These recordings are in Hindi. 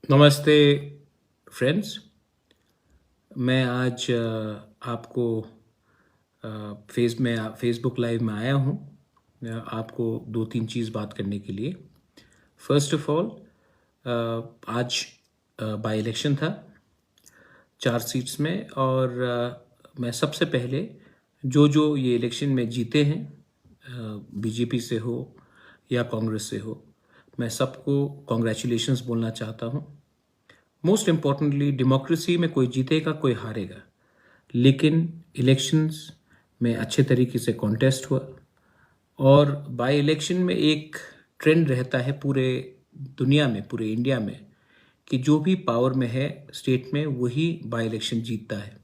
नमस्ते फ्रेंड्स। मैं आज आपको फेसबुक लाइव में आया हूँ आपको दो तीन चीज़ बात करने के लिए। फर्स्ट ऑफ ऑल, आज बाई इलेक्शन था 4 सीट्स में, और मैं सबसे पहले जो ये इलेक्शन में जीते हैं, बीजेपी से हो या कांग्रेस से हो, मैं सबको कॉन्ग्रेचुलेशंस बोलना चाहता हूँ। मोस्ट इम्पॉर्टेंटली, डेमोक्रेसी में कोई जीतेगा कोई हारेगा, लेकिन इलेक्शंस में अच्छे तरीके से कॉन्टेस्ट हुआ। और बाय इलेक्शन में एक ट्रेंड रहता है पूरे दुनिया में, पूरे इंडिया में, कि जो भी पावर में है स्टेट में वही बाय इलेक्शन जीतता है।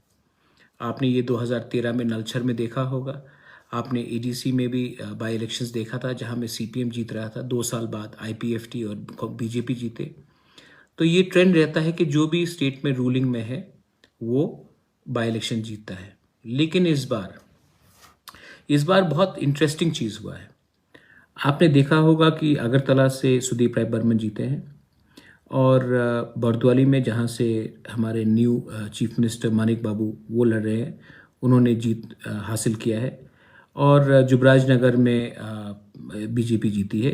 आपने ये 2013 में नलछर में देखा होगा, आपने एडीसी में भी बाय इलेक्शंस देखा था जहां में सीपीएम जीत रहा था। 2 साल बाद आईपीएफटी और बीजेपी जीते। तो ये ट्रेंड रहता है कि जो भी स्टेट में रूलिंग में है वो बाय इलेक्शन जीतता है। लेकिन इस बार बहुत इंटरेस्टिंग चीज़ हुआ है। आपने देखा होगा कि अगरतला से सुदीप राय बर्मन जीते हैं, और बरदवाली में जहाँ से हमारे न्यू चीफ मिनिस्टर मानिक बाबू वो लड़ रहे हैं, उन्होंने जीत हासिल किया है। और जुबराज नगर में बीजेपी जीती है,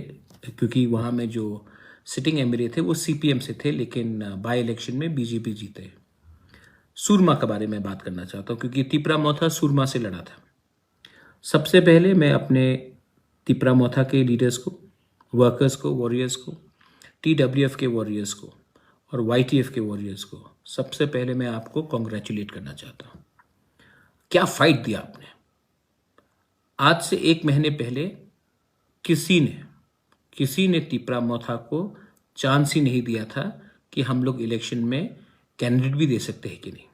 क्योंकि वहाँ में जो सिटिंग एमएलए थे वो सीपीएम से थे, लेकिन बाय इलेक्शन में बीजेपी जीते। सूरमा के बारे में बात करना चाहता हूँ, क्योंकि तिपरा मोथा सूरमा से लड़ा था। सबसे पहले मैं अपने तिपरा मोथा के लीडर्स को, वर्कर्स को, वॉरियर्स को, टीडब्ल्यूएफ के वॉरियर्स को और वाईटीएफ के वॉरियर्स को सबसे पहले मैं आपको कॉन्ग्रेचुलेट करना चाहता हूँ। क्या फाइट दिया आपने। आज से 1 महीने पहले किसी ने तिपरा मोथा को चांस ही नहीं दिया था कि हम लोग इलेक्शन में कैंडिडेट भी दे सकते हैं कि नहीं।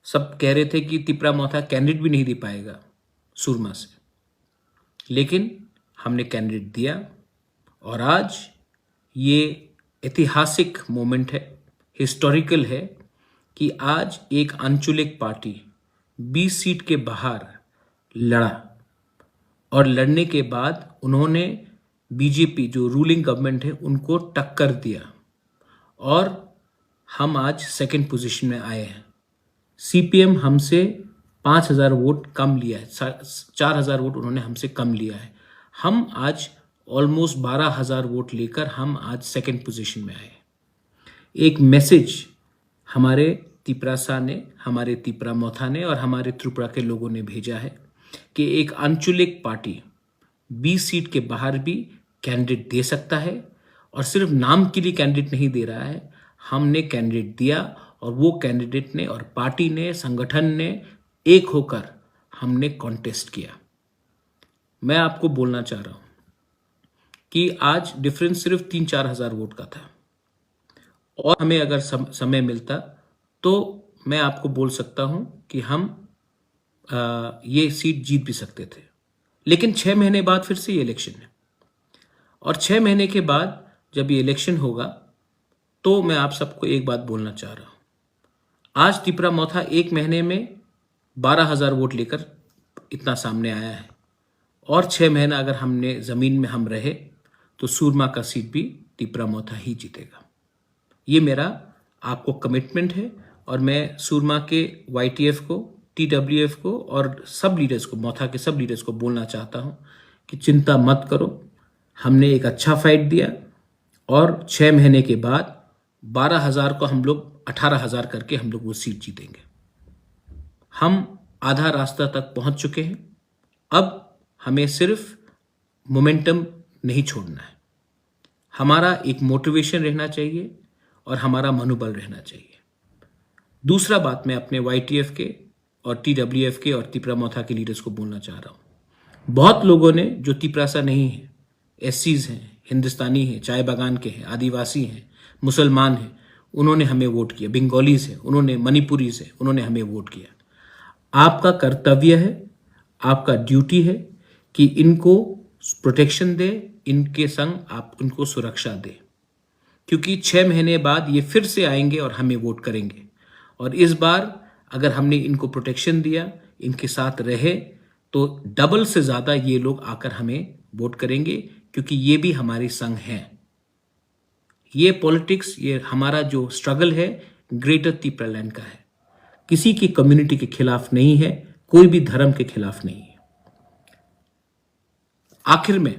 सब कह रहे थे कि तिपरा मोथा कैंडिडेट भी नहीं दे पाएगा सूरमा से, लेकिन हमने कैंडिडेट दिया। और आज ये ऐतिहासिक मोमेंट है, हिस्टोरिकल है, कि आज एक अंचुलिक पार्टी 20 सीट के बाहर लड़ा, और लड़ने के बाद उन्होंने बीजेपी जो रूलिंग गवर्नमेंट है उनको टक्कर दिया, और हम आज सेकंड पोजीशन में आए हैं। सीपीएम हमसे 5,000 वोट कम लिया है, 4,000 वोट उन्होंने हमसे कम लिया है। हम आज ऑलमोस्ट 12,000 वोट लेकर हम आज सेकंड पोजीशन में आए। एक मैसेज हमारे तिपरासा ने, हमारे तिपरा मोथा ने और हमारे त्रिपुरा के लोगों ने भेजा है कि एक अंचुलिक पार्टी 20 सीट के बाहर भी कैंडिडेट दे सकता है, और सिर्फ नाम के लिए कैंडिडेट नहीं दे रहा है। हमने कैंडिडेट दिया, और वो कैंडिडेट ने और पार्टी ने, संगठन ने एक होकर हमने कॉन्टेस्ट किया। मैं आपको बोलना चाह रहा हूं कि आज डिफरेंस सिर्फ 3-4 हजार वोट का था, और हमें अगर समय मिलता तो मैं आपको बोल सकता हूं कि हम ये सीट जीत भी सकते थे। लेकिन 6 महीने बाद फिर से ये इलेक्शन है, और 6 महीने के बाद जब ये इलेक्शन होगा तो मैं आप सबको एक बात बोलना चाह रहा हूं। आज तिपरा मोथा 1 महीने में 12,000 वोट लेकर इतना सामने आया है, और 6 महीना अगर हमने जमीन में हम रहे तो सूरमा का सीट भी तिपरा मोथा ही जीतेगा। ये मेरा आपको कमिटमेंट है, और मैं सूरमा के वाईटीएफ को, टीडब्ल्यूएफ को और सब लीडर्स को, मोथा के सब लीडर्स को बोलना चाहता हूं कि चिंता मत करो। हमने एक अच्छा फाइट दिया, और 6 महीने के बाद 12,000 को हम लोग 18,000 करके हम लोग वो सीट जीतेंगे। हम आधा रास्ता तक पहुंच चुके हैं। अब हमें सिर्फ मोमेंटम नहीं छोड़ना है। हमारा एक मोटिवेशन रहना चाहिए और हमारा मनोबल रहना चाहिए। दूसरा बात मैं अपने वाईटीएफ के और टीडब्ल्यूएफ के और तिपरा मोथा के लीडर्स को बोलना चाह रहा हूं। बहुत लोगों ने, जो तिपरासा नहीं है, एससीज हैं, हिंदुस्तानी हैं, चाय बागान के हैं, आदिवासी हैं, मुसलमान हैं, उन्होंने हमें वोट किया। बंगालीज हैं, उन्होंने, मणिपुरीज हैं, उन्होंने हमें वोट किया। आपका कर्तव्य है, आपका ड्यूटी है कि इनको प्रोटेक्शन दे, इनके संग आप उनको सुरक्षा दे, क्योंकि 6 महीने बाद ये फिर से आएंगे और हमें वोट करेंगे। और इस बार अगर हमने इनको प्रोटेक्शन दिया, इनके साथ रहे, तो डबल से ज्यादा ये लोग आकर हमें वोट करेंगे, क्योंकि ये भी हमारे संग हैं। ये पॉलिटिक्स, ये हमारा जो स्ट्रगल है ग्रेटर तिप्रालैंड का है, किसी की कम्युनिटी के खिलाफ नहीं है, कोई भी धर्म के खिलाफ नहीं है। आखिर में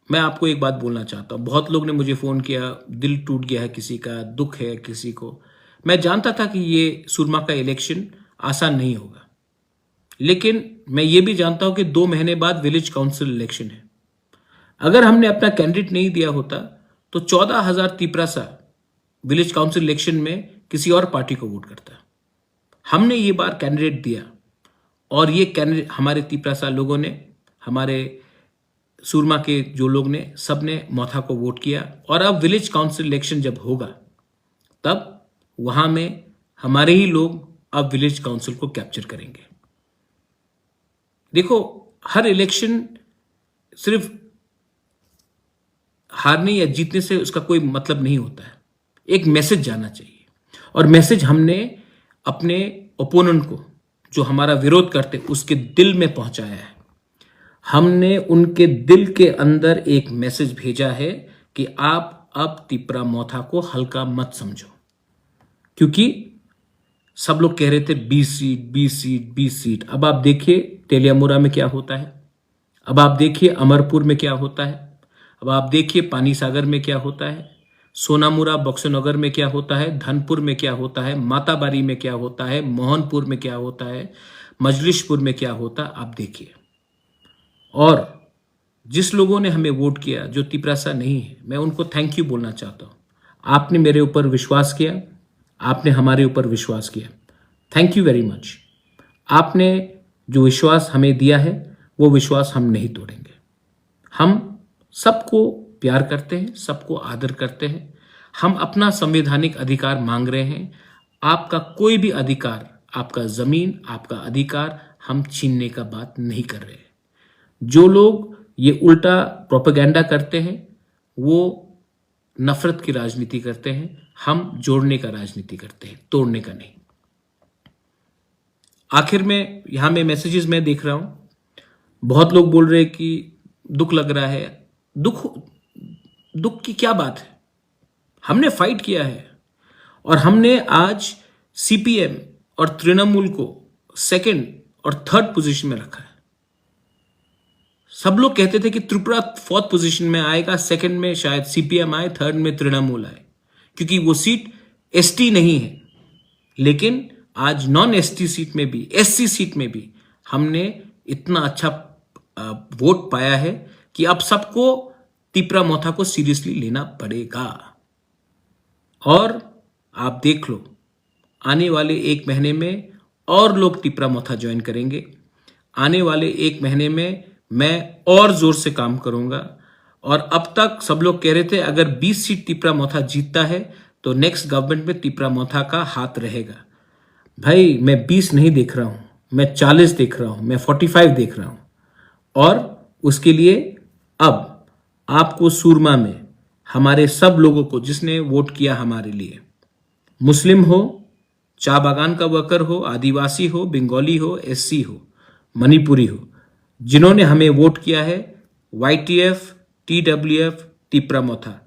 मैं आपको एक बात बोलना चाहता हूं। बहुत लोग ने मुझे फोन किया, दिल टूट गया है किसी का, दुख है किसी को। मैं जानता था कि ये सुरमा का इलेक्शन आसान नहीं होगा, लेकिन मैं ये भी जानता हूं कि 2 महीने बाद विलेज काउंसिल इलेक्शन है। अगर हमने अपना कैंडिडेट नहीं दिया होता तो 14,000 तिपरासा विलेज काउंसिल इलेक्शन में किसी और पार्टी को वोट करता। हमने ये बार कैंडिडेट दिया और ये कैंडिडेट हमारे तिपरासा लोगों ने, हमारे सुरमा के जो लोग ने, सब ने मोथा को वोट किया। और अब विलेज काउंसिल इलेक्शन जब होगा तब वहां में हमारे ही लोग अब विलेज काउंसिल को कैप्चर करेंगे। देखो, हर इलेक्शन सिर्फ हारने या जीतने से उसका कोई मतलब नहीं होता है। एक मैसेज जाना चाहिए, और मैसेज हमने अपने ओपोनेंट को, जो हमारा विरोध करते, उसके दिल में पहुंचाया है। हमने उनके दिल के अंदर एक मैसेज भेजा है कि आप अब तिपरा मोथा को हल्का मत समझो, क्योंकि सब लोग कह रहे थे 20 सीट 20 सीट 20 सीट। अब आप देखिए तेलियामुरा में क्या होता है, अब आप देखिए अमरपुर में क्या होता है, अब आप देखिए पानी सागर में क्या होता है, सोनामुरा बक्सनगर में क्या होता है, धनपुर में क्या होता है, माताबारी में क्या होता है, मोहनपुर में क्या होता है, मजलिशपुर में क्या होता है, आप देखिए। और जिस लोगों ने हमें वोट किया, जो तिपरासा नहीं है, मैं उनको थैंक यू बोलना चाहता हूं। आपने मेरे ऊपर विश्वास किया, आपने हमारे ऊपर विश्वास किया, थैंक यू वेरी मच। आपने जो विश्वास हमें दिया है वो विश्वास हम नहीं तोड़ेंगे। हम सबको प्यार करते हैं, सबको आदर करते हैं। हम अपना संवैधानिक अधिकार मांग रहे हैं। आपका कोई भी अधिकार, आपका जमीन, आपका अधिकार हम छीनने का बात नहीं कर रहे हैं। जो लोग ये उल्टा प्रोपेगेंडा करते हैं वो नफरत की राजनीति करते हैं। हम जोड़ने का राजनीति करते हैं, तोड़ने का नहीं। आखिर में यहां में मैसेजेस मैं देख रहा हूं, बहुत लोग बोल रहे हैं कि दुख लग रहा है। दुख की क्या बात है? हमने फाइट किया है और हमने आज सीपीएम और तृणमूल को 2nd और 3rd पोजीशन में रखा है। सब लोग कहते थे कि त्रिपुरा 4th पोजीशन में आएगा, 2nd में शायद सीपीएम आए, 3rd में तृणमूल आए, क्योंकि वो सीट एसटी नहीं है। लेकिन आज नॉन एसटी सीट में भी, एससी सीट में भी हमने इतना अच्छा वोट पाया है कि अब सबको तिपरा मोथा को सीरियसली लेना पड़ेगा। और आप देख लो, आने वाले 1 महीने में और लोग तिपरा मोथा ज्वाइन करेंगे। आने वाले 1 महीने में मैं और जोर से काम करूंगा। और अब तक सब लोग कह रहे थे अगर 20 सीट तिपरा मोथा जीतता है तो नेक्स्ट गवर्नमेंट में तिपरा मोथा का हाथ रहेगा। भाई, मैं 20 नहीं देख रहा हूं, मैं 40 देख रहा हूं, मैं 45 देख रहा हूं। और उसके लिए अब आपको सुरमा में हमारे सब लोगों को, जिसने वोट किया हमारे लिए, मुस्लिम हो, चा बागान का वर्कर हो, आदिवासी हो, बंगाली हो, एससी हो, मणिपुरी हो, जिन्होंने हमें वोट किया है, वाईटीएफ, टीडब्ल्यूएफ, तिपरा मोथा,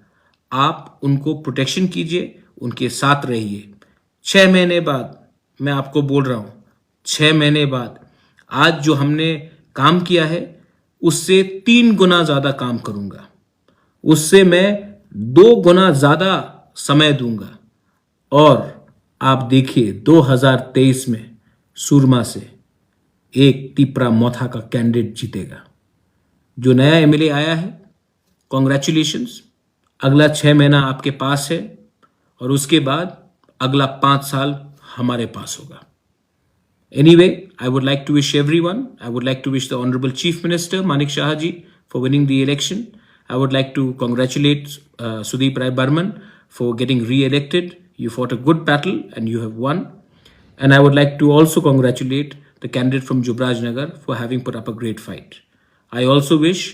आप उनको प्रोटेक्शन कीजिए, उनके साथ रहिए। 6 महीने बाद मैं आपको बोल रहा हूं, 6 महीने बाद आज जो हमने काम किया है उससे 3 गुना ज्यादा काम करूंगा, उससे मैं 2 गुना ज्यादा समय दूंगा। और आप देखिए 2023 में सुरमा से एक तिपरा मोथा का कैंडिडेट जीतेगा। जो नया एमएलए आया है, कॉन्ग्रेचुलेशंस। अगला 6 महीना आपके पास है और उसके बाद अगला 5 साल हमारे पास होगा। Anyway, I would like to wish everyone, I would like to wish the Honorable Chief Minister Manik Shah ji for winning the election. I would like to congratulate Sudeep Rai Burman for getting re-elected. You fought a good battle and you have won. And I would like to also congratulate the candidate from Jubraj Nagar for having put up a great fight. I also wish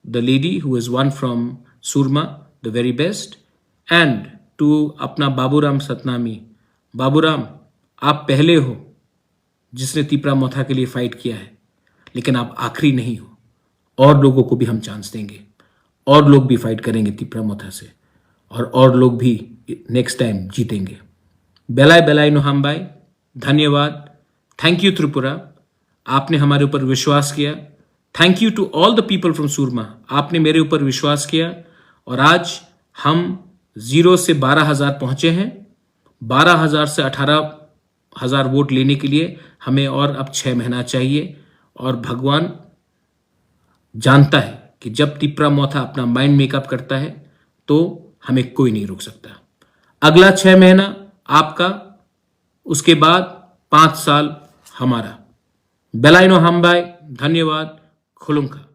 the lady who has won from Surma the very best. And to अपना बाबूराम सतनामी, बाबूराम, आप पहले हो जिसने तिपरा मोथा के लिए फाइट किया है, लेकिन आप आखिरी नहीं हो। और लोगों को भी हम चांस देंगे, और लोग भी फाइट करेंगे तिपरा मोथा से। और लोग भी नेक्स्ट टाइम जीतेंगे। बेलाय बेलाय नो हम भाई, धन्यवाद। थैंक यू त्रिपुरा, आपने हमारे ऊपर विश्वास किया। Thank you to all the people from Surma, आपने मेरे ऊपर विश्वास किया और आज हम 0 से 12,000 पहुंचे हैं। 12,000 से 18,000 वोट लेने के लिए हमें और अब 6 महीना चाहिए और भगवान जानता है कि जब तिप्रा मोथा अपना माइंड मेकअप करता है तो हमें कोई नहीं रोक सकता। अगला 6 महीना आपका, उसके बाद 5 साल हमारा। बेलाइनो हम भाई, धन्यवाद। खुलुमखा।